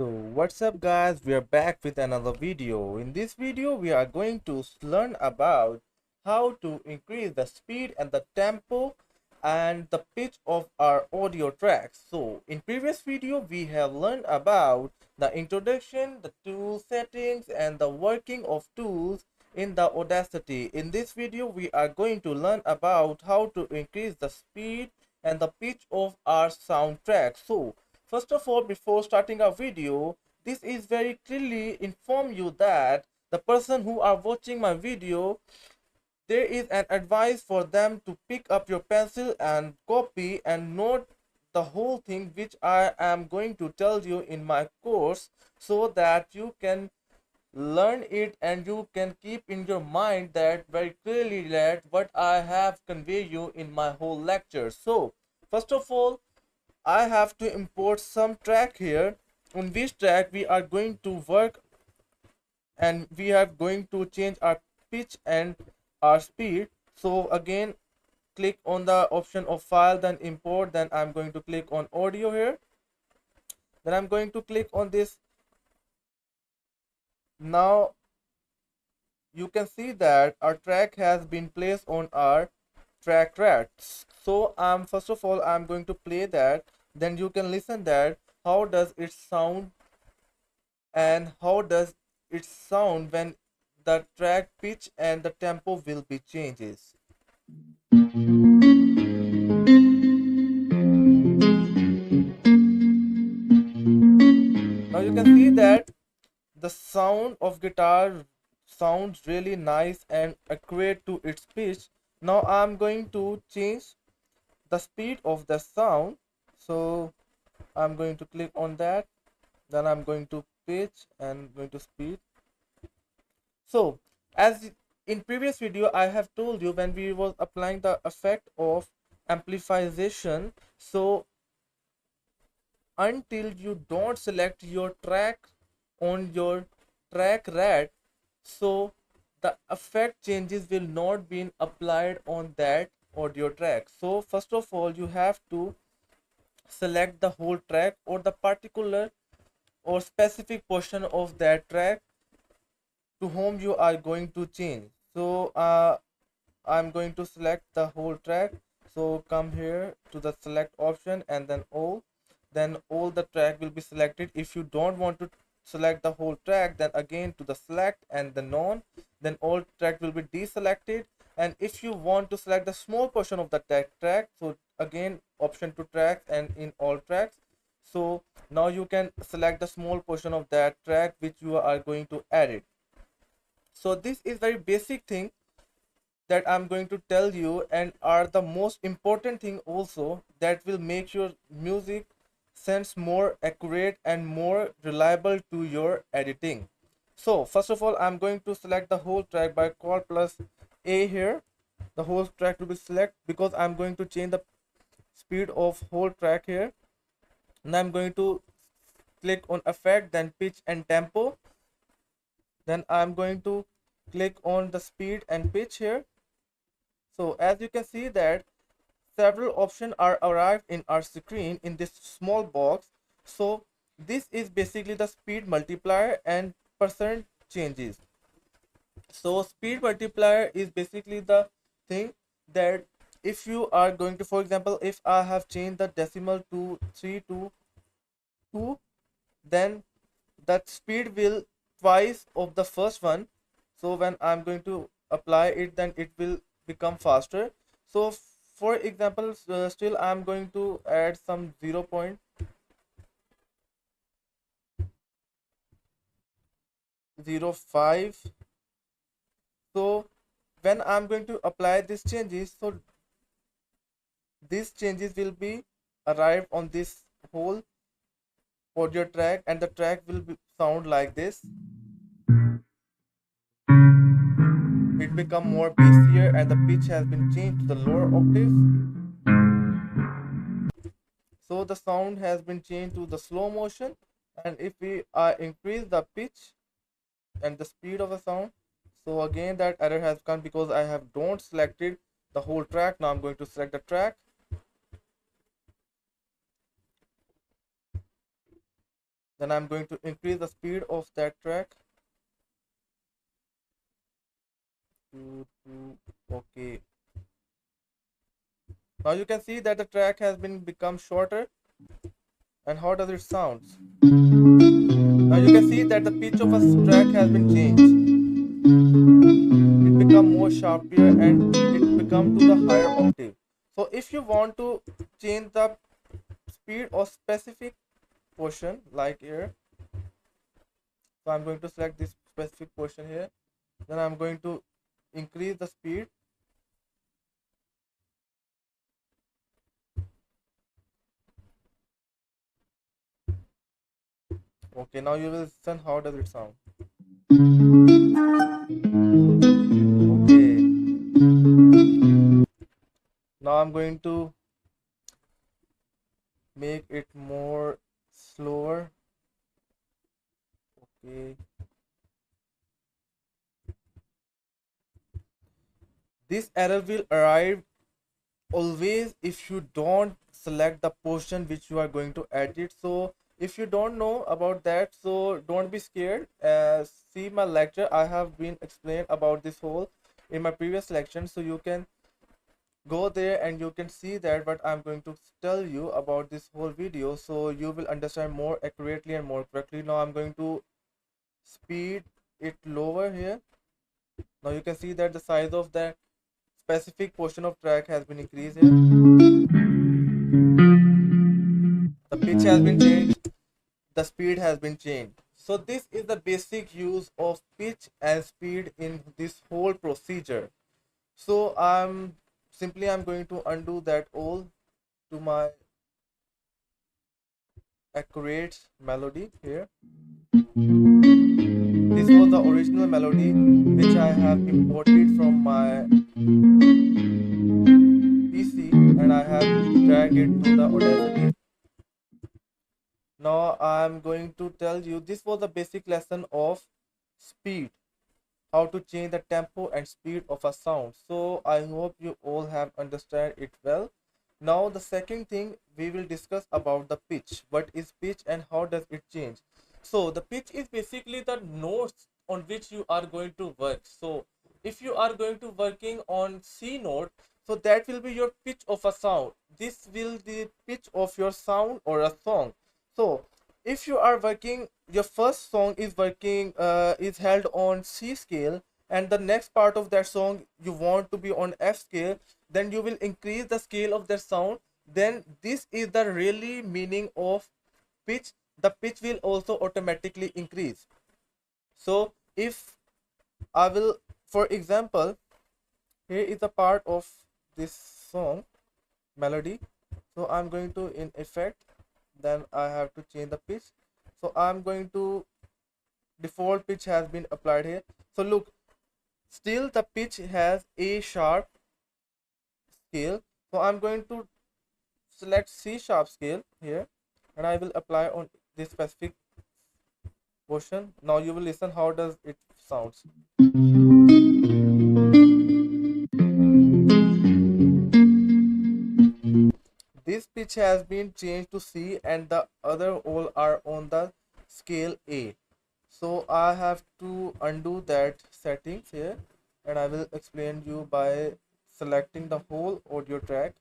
So what's up guys, we are back with another video. In this video we are going to learn about how to increase the speed and the tempo and the pitch of our audio tracks. So in previous video we have learned about the introduction, the tool settings and the working of tools in the Audacity. In this video we are going to learn about how to increase the speed and the pitch of our soundtrack. So first of all, before starting our video, this is very clearly inform you that the person who are watching my video, there is an advice for them to pick up your pencil and copy and note the whole thing which I am going to tell you in my course, so that you can learn it and you can keep in your mind that very clearly that what I have conveyed you in my whole lecture. So first of all, I have to import some track here, on which track we are going to work, and we are going to change our pitch and our speed. So again, click on the option of file, then import, then I'm going to click on audio here, then I'm going to click on this. Now you can see that our track has been placed on our track rats. So first of all I'm going to play that, then you can listen that how does it sound and how does it sound when the track pitch and the tempo will be changes. Now you can see that the sound of guitar sounds really nice and accurate to its pitch. Now I'm going to change the speed of the sound, so I'm going to click on that, then I'm going to pitch and going to speed. So as in previous video I have told you, when we was applying the effect of amplification, so until you don't select your track on your track rat, so the effect changes will not be applied on that audio track. So first of all you have to select the whole track or the particular or specific portion of that track to whom you are going to change. So I'm going to select the whole track, so come here to the select option and then all the track will be selected. If you don't want to select the whole track, then again to the select and the none, then all track will be deselected. And if you want to select the small portion of the track, so again option to track and in all tracks, so now you can select the small portion of that track which you are going to edit. So this is very basic thing that I'm going to tell you, and are the most important thing also that will make your music sounds more accurate and more reliable to your editing. So first of all I'm going to select the whole track by Ctrl plus A here. The whole track to be select because I'm going to change the speed of whole track here. And I'm going to click on effect, then pitch and tempo, then I'm going to click on the speed and pitch here. So as you can see that several options are arrived in our screen in this small box. So this is basically the speed multiplier and percent changes. So speed multiplier is basically the thing that if you are going to, for example, if I have changed the decimal to 3 to 2, then that speed will twice of the first one. So when I'm going to apply it, then it will become faster. So for example, still I'm going to add some 0.05. So when I'm going to apply these changes, so these changes will be arrived on this whole audio track, and the track will sound like this. It become more bassier and the pitch has been changed to the lower octaves. So the sound has been changed to the slow motion, and if we increase the pitch and the speed of the sound, so again that error has come because I have don't selected the whole track. Now I'm going to select the track, Then I'm going to increase the speed of that track. Okay. Now you can see that the track has been become shorter. And how does it sound? Now you can see that the pitch of a track has been changed. It become more sharper and it become to the higher octave. So if you want to change the speed of specific portion like here, so I'm going to select this specific portion here. Then I'm going to increase the speed. Okay, now you will listen how does it sound. Okay, now I'm going to make it more slower. Okay, this error will arrive always if you don't select the portion which you are going to edit. So if you don't know about that, so don't be scared. See my lecture, I have been explained about this whole in my previous lecture, so you can go there and you can see that what I'm going to tell you about this whole video, so you will understand more accurately and more correctly. Now I'm going to speed it lower here. Now you can see that the size of the specific portion of track has been increased here. The pitch has been changed, the speed has been changed. So this is the basic use of pitch and speed in this whole procedure. So I'm going to undo that all to my accurate melody here. This was the original melody which I have imported from my PC and I have dragged it to the Audacity. Now I'm going to tell you, this was the basic lesson of speed, how to change the tempo and speed of a sound. So I hope you all have understand it well. Now the second thing we will discuss about the pitch. What is pitch and how does it change? So the pitch is basically the notes on which you are going to work. So if you are going to working on C note, so that will be your pitch of a sound. This will be the pitch of your sound or a song. So if you are working, your first song is working is held on C scale, and the next part of that song you want to be on F scale, then you will increase the scale of that sound. Then this is the really meaning of pitch. The pitch will also automatically increase. So if I will, for example, here is a part of this song melody. So I'm going to in effect, then I have to change the pitch. So I'm going to, default pitch has been applied here. So look, still the pitch has A sharp scale. So I'm going to select C sharp scale here and I will apply on this specific portion. Now you will listen how does it sounds. This pitch has been changed to C and the other all are on the scale A. So I have to undo that settings here and I will explain you by selecting the whole audio track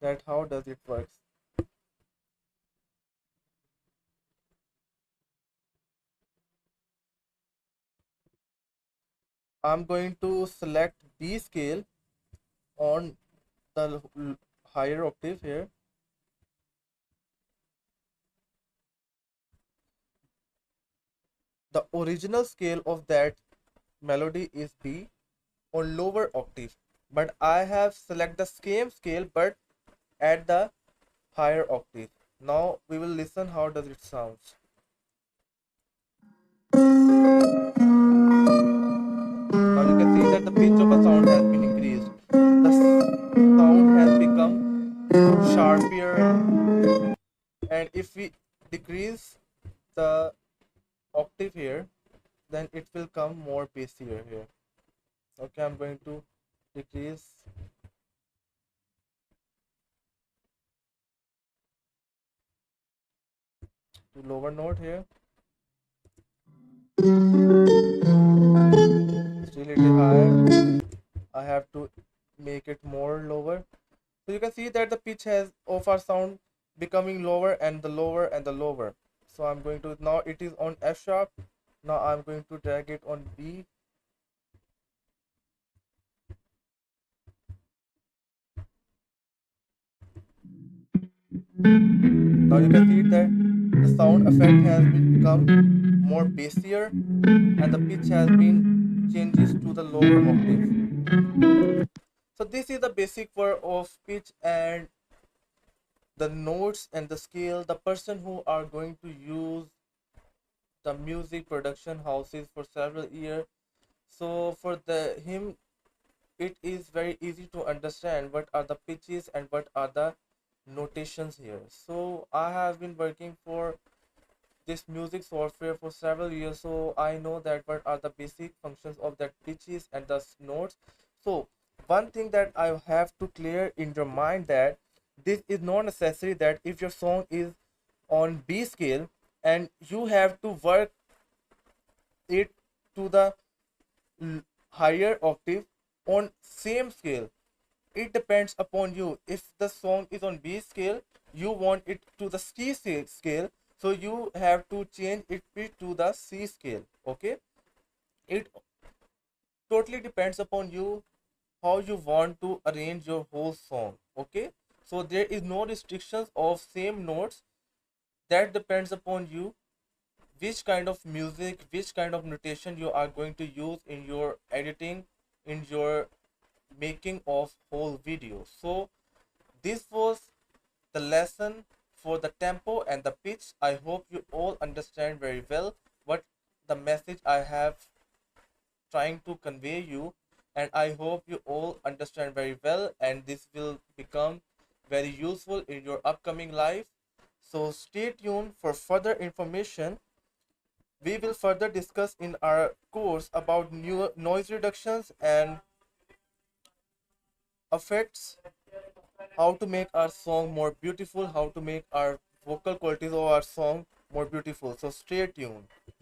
that how does it works. I'm going to select B scale on the higher octave here. The original scale of that melody is B on lower octave, but I have select the same scale but at the higher octave. Now we will listen how does it sounds. Now you can see that the pitch of a sound has been increased. The sound has become sharper, and if we decrease the octave here, then it will come more bassier here. Okay, I'm going to decrease. to lower note here. Still it is higher. I have to make it more lower. So you can see that the pitch has of our sound becoming lower and the lower and the lower. So I'm going to, now it is on F sharp. Now I'm going to drag it on B. Now you can see that the sound effect has become more bassier and the pitch has been changes to the lower octave. So this is the basic word of pitch and the notes and the scale. The person who are going to use the music production houses for several years, so for the him it is very easy to understand what are the pitches and what are the notations here. So I have been working for this music software for several years, so I know that what are the basic functions of that pitches and the notes. So one thing that I have to clear in your mind, that this is not necessary that if your song is on B scale and you have to work it to the higher octave on same scale. It depends upon you. If the song is on B scale, you want it to the scale, so you have to change it to the C scale. Okay, it totally depends upon you how you want to arrange your whole song. Okay, so there is no restrictions of same notes. That depends upon you which kind of music, which kind of notation you are going to use in your editing, in your making of whole video. So this was the lesson for the tempo and the pitch. I hope you all understand very well what the message I have trying to convey you, and I hope you all understand very well and this will become very useful in your upcoming life. So stay tuned for further information. We will further discuss in our course about new noise reductions and effects, how to make our song more beautiful, how to make our vocal qualities of our song more beautiful. So stay tuned.